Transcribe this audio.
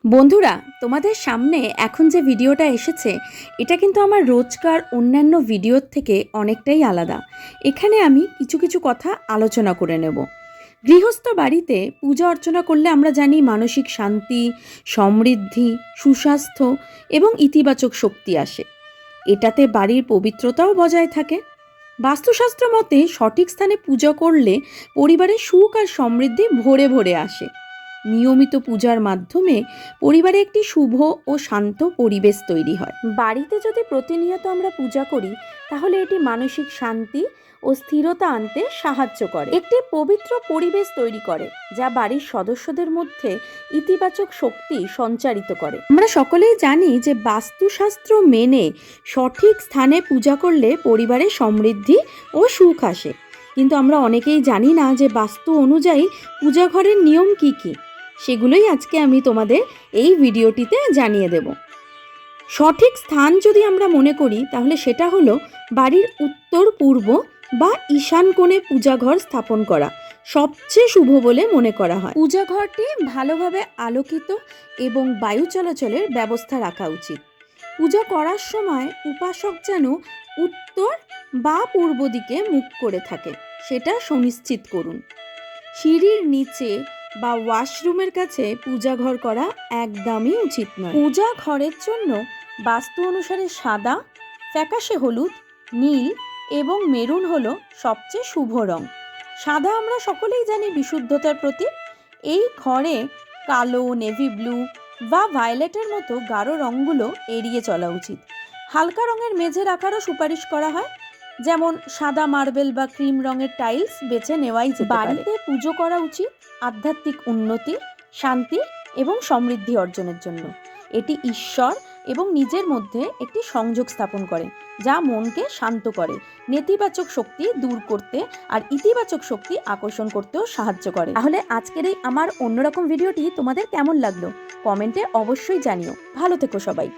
বন্ধুরা, তোমাদের সামনে এখন যে ভিডিওটা এসেছে এটা কিন্তু আমার রোজকার অন্যান্য ভিডিওর থেকে অনেকটাই আলাদা। এখানে আমি কিছু কিছু কথা আলোচনা করে নেব। গৃহস্থ বাড়িতে পূজা অর্চনা করলে আমরা জানি মানসিক শান্তি, সমৃদ্ধি, সুস্বাস্থ্য এবং ইতিবাচক শক্তি আসে। এটাতে বাড়ির পবিত্রতাও বজায় থাকে। বাস্তুশাস্ত্র মতে সঠিক স্থানে পূজা করলে পরিবারে সুখ আর সমৃদ্ধি ভরে ভরে আসে। নিয়মিত পূজার মাধ্যমে পরিবারে একটি শুভ ও শান্ত পরিবেশ তৈরি হয়। বাড়িতে যদি প্রতিনিয়ত আমরা পূজা করি তাহলে এটি মানসিক শান্তি ও স্থিরতা আনতে সাহায্য করে, একটি পবিত্র পরিবেশ তৈরি করে যা বাড়ির সদস্যদের মধ্যে ইতিবাচক শক্তি সঞ্চারিত করে। আমরা সকলেই জানি যে বাস্তুশাস্ত্র মেনে সঠিক স্থানে পূজা করলে পরিবারে সমৃদ্ধি ও সুখ আসে, কিন্তু আমরা অনেকেই জানি না যে বাস্তু অনুযায়ী পূজা ঘরের নিয়ম কী কী। সেগুলোই আজকে আমি তোমাদের এই ভিডিওটিতে জানিয়ে দেব। সঠিক স্থান যদি আমরা মনে করি তাহলে সেটা হলো বাড়ির উত্তর পূর্ব বা ঈশান কোণে পূজাঘর স্থাপন করা সবচেয়ে শুভ বলে মনে করা হয়। পূজাঘরটি ভালোভাবে আলোকিত এবং বায়ু চলাচলের ব্যবস্থা রাখা উচিত। পূজা করার সময় উপাসক যেন উত্তর বা পূর্ব দিকে মুখ করে থাকে সেটা সুনিশ্চিত করুন। সিঁড়ির নিচে বা ওয়াশরুমের কাছে পূজা ঘর করা একদমই উচিত নয়। পূজা ঘরের জন্য বাস্তু অনুসারে সাদা, ফ্যাকাশে হলুদ, নীল এবং মেরুন হলো সবচেয়ে শুভ রং। সাদা আমরা সকলেই জানি বিশুদ্ধতার প্রতীক। এই ঘরে কালো, নেভি ব্লু বা ভায়োলেটের মতো গাঢ় রঙগুলো এড়িয়ে চলা উচিত। হালকা রঙের মেঝে রাখারও সুপারিশ করা হয়, যেমন সাদা মার্বেল বা ক্রিম রঙের টাইলস বেছে নেওয়াই যেতে পারে। বাড়িতে পুজো করা উচিত আধ্যাত্মিক উন্নতি, শান্তি এবং সমৃদ্ধি অর্জনের জন্য। এটি ঈশ্বর এবং নিজের মধ্যে একটি সংযোগ স্থাপন করে যা মনকে শান্ত করে, নেতিবাচক শক্তি দূর করতে আর ইতিবাচক শক্তি আকর্ষণ করতেও সাহায্য করে। তাহলে আজকের এই আমার অন্যরকম ভিডিওটি তোমাদের কেমন লাগলো কমেন্টে অবশ্যই জানিও। ভালো থেকো সবাই।